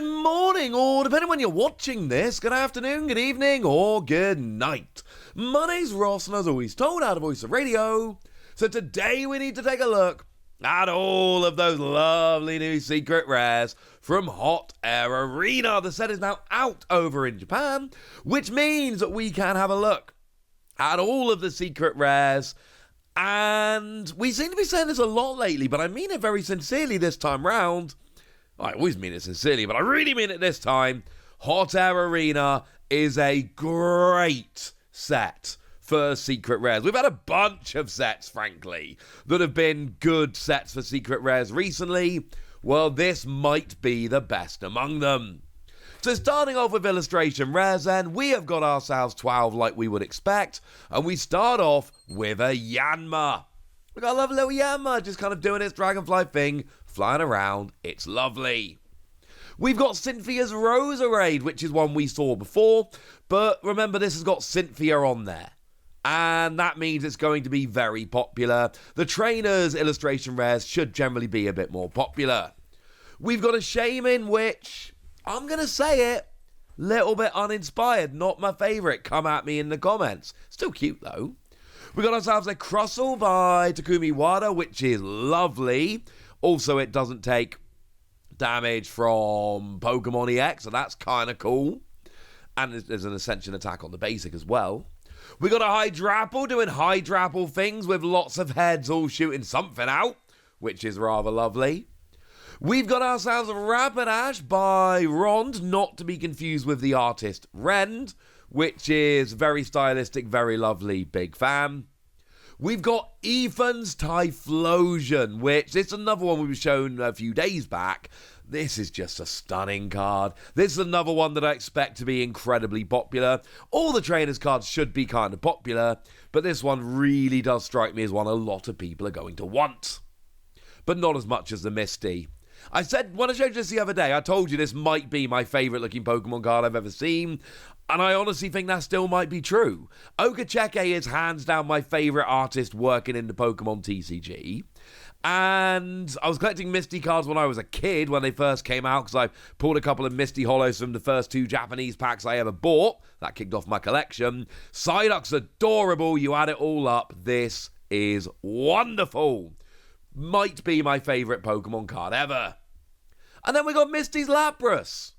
Good morning, or depending when you're watching this, good afternoon, good evening, or good night. My name's Ross, and as always told, out of Voice of Radio. So today we need to take a look at all of those lovely new secret rares from Hot Air Arena. The set is now out over in Japan, which means that we can have a look at all of the secret rares. And we seem to be saying this a lot lately, but I mean it very sincerely this time round. I always mean it sincerely, but I really mean it this time. Hot Air Arena is a great set for secret rares. We've had a bunch of sets, frankly, that have been good sets for secret rares recently. Well, this might be the best among them. So starting off with illustration rares then, we have got ourselves 12 like we would expect, and we start off with a Yanma. Look, I love a little Yanma, just kind of doing its dragonfly thing, flying around. It's lovely. We've got Cynthia's Roserade, which is one we saw before, but remember this has got Cynthia on there, and that means it's going to be very popular. The trainers' illustration rares should generally be a bit more popular. We've got a Shaman, which, I'm going to say it, little bit uninspired, not my favourite. Come at me in the comments. Still cute though. We got ourselves a Crustle by Takumi Wada, which is lovely. Also, it doesn't take damage from Pokémon EX, so that's kind of cool. And there's an Ascension attack on the basic as well. We got a Hydrapple doing Hydrapple things with lots of heads all shooting something out, which is rather lovely. We've got ourselves a Rapidash by Rond, not to be confused with the artist Rend, which is very stylistic, very lovely, big fan. We've got Ethan's Typhlosion, which is another one we were shown a few days back. This is just a stunning card. This is another one that I expect to be incredibly popular. All the trainers cards should be kind of popular, but this one really does strike me as one a lot of people are going to want. But not as much as the Misty. I said, when I showed you this the other day, I told you this might be my favourite looking Pokemon card I've ever seen, and I honestly think that still might be true. Okacheke is hands down my favourite artist working in the Pokemon TCG, and I was collecting Misty cards when I was a kid, when they first came out, because I pulled a couple of Misty Hollows from the first 2 Japanese packs I ever bought. That kicked off my collection. Psyduck's adorable, you add it all up, this is wonderful. Might be my favourite Pokemon card ever. And then we got Misty's Lapras,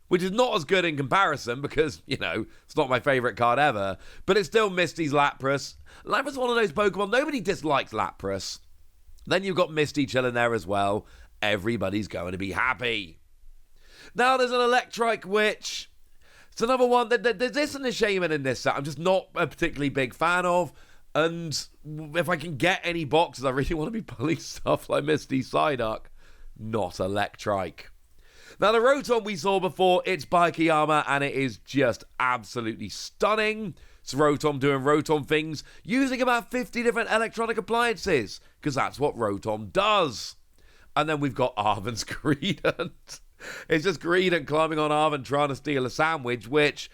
which is not as good in comparison because, you know, it's not my favourite card ever, but it's still Misty's Lapras. Lapras is one of those Pokemon, nobody dislikes Lapras. Then you've got Misty chilling there as well. Everybody's going to be happy. Now there's an Electrike, which it's another one that there's this and a Shaman in this set I'm just not a particularly big fan of. And if I can get any boxes, I really want to be pulling stuff like Misty Psyduck, not Electrike. Now, the Rotom we saw before, it's by Kiyama, and it is just absolutely stunning. It's Rotom doing Rotom things, using about 50 different electronic appliances, because that's what Rotom does. And then we've got Arven's Greedent. It's just Greedent climbing on Arven trying to steal a sandwich, which...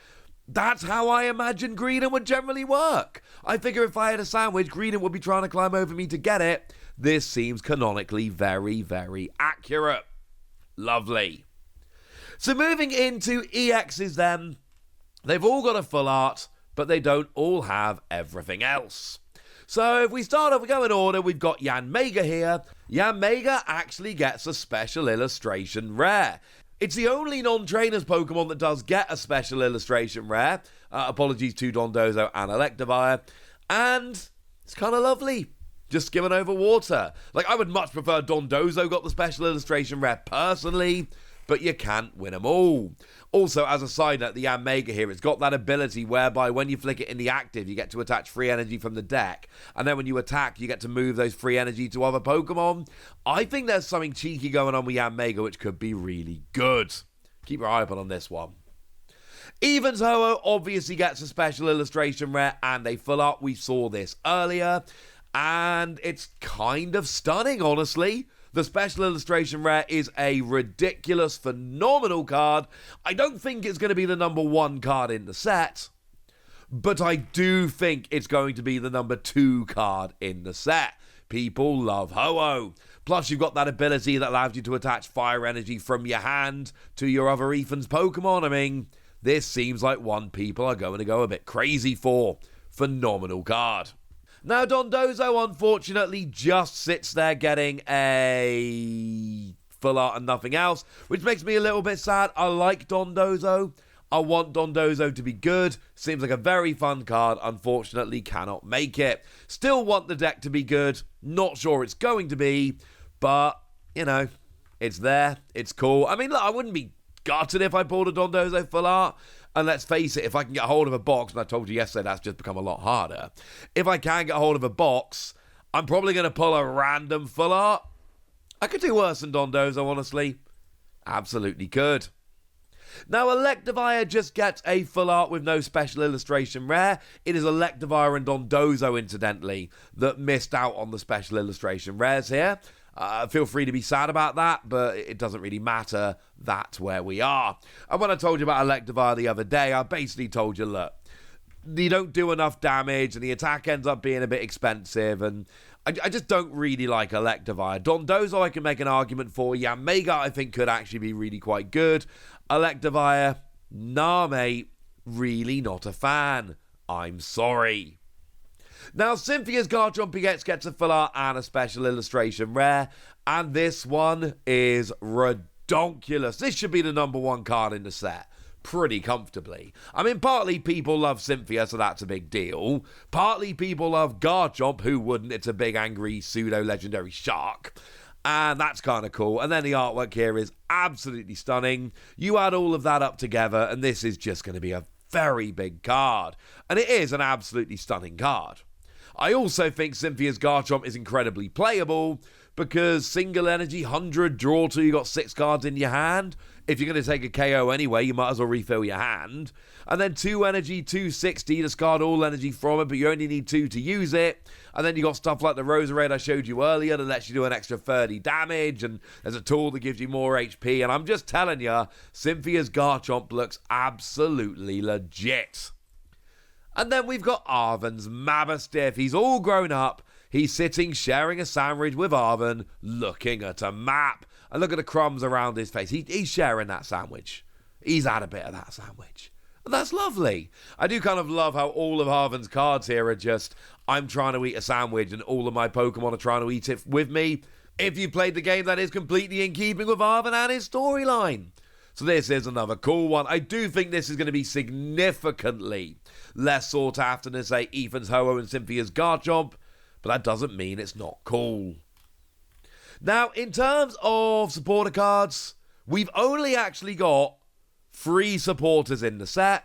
that's how I imagine Greedent would generally work. I figure if I had a sandwich, Greedent would be trying to climb over me to get it. This seems canonically very, very accurate. Lovely. So moving into EXs then, they've all got a full art, but they don't all have everything else. So if we start off, we go in order, we've got Yanmega here. Yanmega actually gets a special illustration rare. It's the only non-trainers Pokemon that does get a special illustration rare. Apologies to Dondozo and Electivire. And it's kind of lovely. Just skimming over water. Like, I would much prefer Dondozo got the special illustration rare personally, but you can't win them all. Also, as a side note, the Yanmega here, it's got that ability whereby when you flick it in the active, you get to attach free energy from the deck. And then when you attack, you get to move those free energy to other Pokemon. I think there's something cheeky going on with Yanmega, which could be really good. Keep your eye open on this one. Evans Ho-Oh obviously gets a special illustration rare and a full art. We saw this earlier. And it's kind of stunning, honestly. The special illustration rare is a ridiculous, phenomenal card. I don't think it's going to be the number 1 card in the set, but I do think it's going to be the number 2 card in the set. People love Ho-Oh. Plus, you've got that ability that allows you to attach fire energy from your hand to your other Ethan's Pokemon. I mean, this seems like one people are going to go a bit crazy for. Phenomenal card. Now, Dondozo, unfortunately, just sits there getting a full art and nothing else, which makes me a little bit sad. I like Dondozo. I want Dondozo to be good. Seems like a very fun card. Unfortunately, cannot make it. Still want the deck to be good. Not sure it's going to be, but, you know, it's there. It's cool. I mean, look, I wouldn't be gutted if I pulled a Dondozo full art. And let's face it, if I can get a hold of a box, and I told you yesterday that's just become a lot harder. If I can get a hold of a box, I'm probably going to pull a random full art. I could do worse than Dondozo, honestly. Absolutely could. Now, Electivire just gets a full art with no special illustration rare. It is Electivire and Dondozo, incidentally, that missed out on the special illustration rares here. Feel free to be sad about that, but it doesn't really matter. That's where we are. And when I told you about Electivire the other day, I basically told you, look, you don't do enough damage, and the attack ends up being a bit expensive, and I just don't really like Electivire. Dondozo I can make an argument for. Yeah, Mega I think could actually be really quite good. Electivire, nah mate, really not a fan. I'm sorry. Now, Cynthia's Garchomp gets a full art and a special illustration rare, and this one is redonkulous. This should be the number one card in the set, pretty comfortably. I mean, partly people love Cynthia, so that's a big deal. Partly people love Garchomp, who wouldn't? It's a big, angry, pseudo-legendary shark. And that's kind of cool. And then the artwork here is absolutely stunning. You add all of that up together, and this is just going to be a very big card. And it is an absolutely stunning card. I also think Cynthia's Garchomp is incredibly playable because single energy, 100, draw 2, you got 6 cards in your hand. If you're going to take a KO anyway, you might as well refill your hand. And then 2 energy, 260, discard all energy from it, but you only need 2 to use it. And then you got stuff like the Roserade I showed you earlier that lets you do an extra 30 damage, and there's a tool that gives you more HP. And I'm just telling you, Cynthia's Garchomp looks absolutely legit. And then we've got Arven's Mabastiff. He's all grown up. He's sitting, sharing a sandwich with Arven, looking at a map. And look at the crumbs around his face. He's sharing that sandwich. He's had a bit of that sandwich. And that's lovely. I do kind of love how all of Arven's cards here are just, I'm trying to eat a sandwich and all of my Pokemon are trying to eat it with me. If you played the game, that is completely in keeping with Arven and his storyline. So this is another cool one. I do think this is going to be significantly less sought after than, say, Ethan's Ho-Oh and Cynthia's Garchomp, but that doesn't mean it's not cool. Now, in terms of supporter cards, we've only actually got 3 supporters in the set.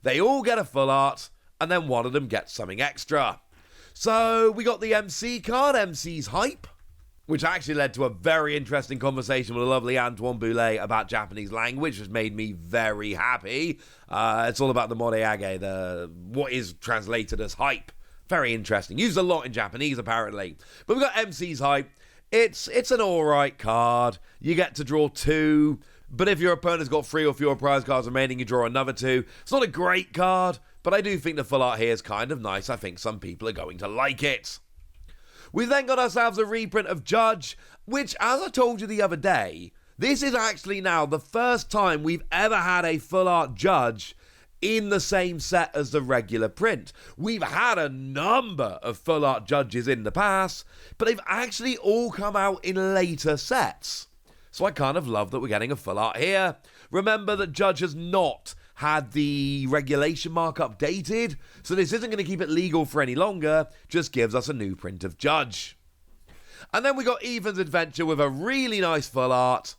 They all get a full art, and then one of them gets something extra. So we got the MC card, MC's Hype, which actually led to a very interesting conversation with a lovely Antoine Boulet about Japanese language, which made me very happy. It's all about the moreage, what is translated as hype. Very interesting. Used a lot in Japanese, apparently. But we've got MC's Hype. It's an alright card. You get to draw 2, but if your opponent's got 3 or fewer prize cards remaining, you draw another 2. It's not a great card, but I do think the full art here is kind of nice. I think some people are going to like it. We then got ourselves a reprint of Judge, which, as I told you the other day, this is actually now the first time we've ever had a full art Judge in the same set as the regular print. We've had a number of full art Judges in the past, but they've actually all come out in later sets. So I kind of love that we're getting a full art here. Remember that Judge has not had the regulation mark updated, so this isn't going to keep it legal for any longer, just gives us a new print of Judge. And then we got Ethan's Adventure with a really nice full art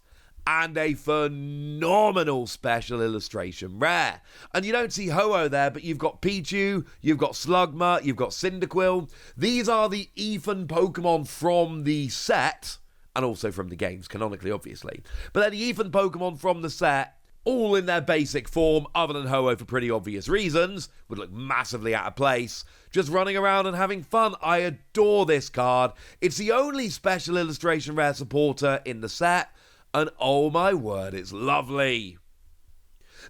and a phenomenal special illustration rare. And you don't see Ho-Oh there, but you've got Pichu, you've got Slugma, you've got Cyndaquil. These are the Ethan Pokemon from the set, and also from the games, canonically, obviously. But they're the Ethan Pokemon from the set, all in their basic form, other than Ho-Oh for pretty obvious reasons, would look massively out of place, just running around and having fun. I adore this card. It's the only special illustration rare supporter in the set, and oh my word, it's lovely.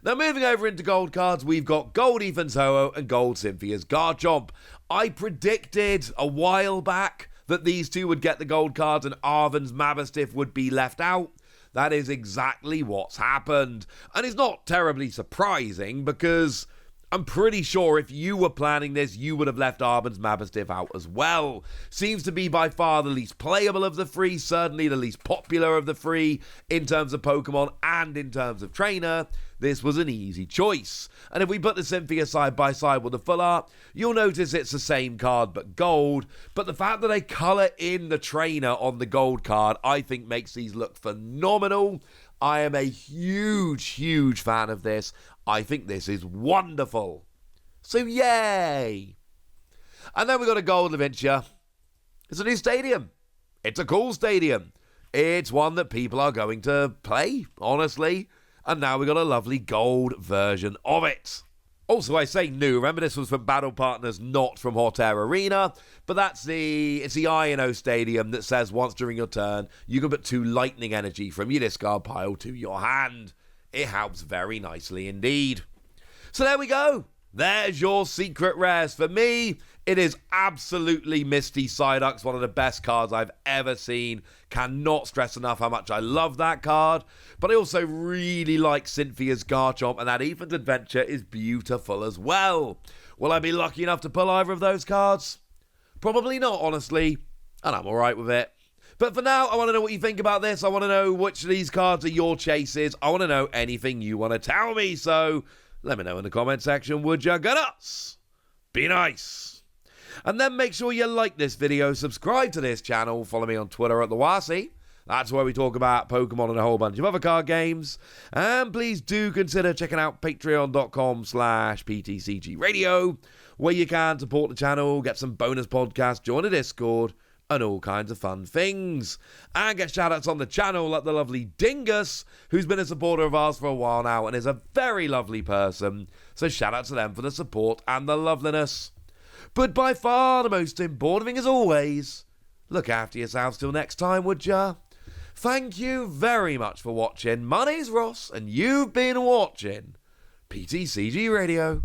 Now moving over into gold cards, we've got Gold Ethan's Ho-Oh and Gold Cynthia's Garchomp. I predicted a while back that these two would get the gold cards and Arven's Mabosstiff would be left out. That is exactly what's happened. And it's not terribly surprising because I'm pretty sure if you were planning this, you would have left Arven's Mabosstiff out as well. Seems to be by far the least playable of the three, certainly the least popular of the three in terms of Pokemon and in terms of trainer. This was an easy choice. And if we put the Cynthia side by side with the full art, you'll notice it's the same card but gold. But the fact that they colour in the trainer on the gold card, I think makes these look phenomenal. I am a huge fan of this. I think this is wonderful. So yay! And then we got a gold adventure. It's a new stadium. It's a cool stadium. It's one that people are going to play, honestly. And now we got a lovely gold version of it. Also, I say new. Remember, this was from Battle Partners, not from Hot Air Arena. But it's the I&O Stadium that says once during your turn, you can put 2 lightning energy from your discard pile to your hand. It helps very nicely indeed. So there we go. There's your secret rares. For me, it is absolutely Misty Psyduck's, one of the best cards I've ever seen. Cannot stress enough how much I love that card. But I also really like Cynthia's Garchomp, and that Ethan's Adventure is beautiful as well. Will I be lucky enough to pull either of those cards? Probably not, honestly. And I'm alright with it. But for now, I want to know what you think about this. I want to know which of these cards are your chases. I want to know anything you want to tell me. So let me know in the comment section, would ya? Get us? Be nice. And then make sure you like this video, subscribe to this channel, follow me on Twitter at @TheWasi. That's where we talk about Pokemon and a whole bunch of other card games. And please do consider checking out patreon.com/PTCGradio, where you can support the channel, get some bonus podcasts, join a Discord, and all kinds of fun things. And get shoutouts on the channel like the lovely Dingus, who's been a supporter of ours for a while now and is a very lovely person. So shout out to them for the support and the loveliness. But by far the most important thing as always, look after yourselves till next time, would ya? Thank you very much for watching. My name's Ross, and you've been watching PTCG Radio.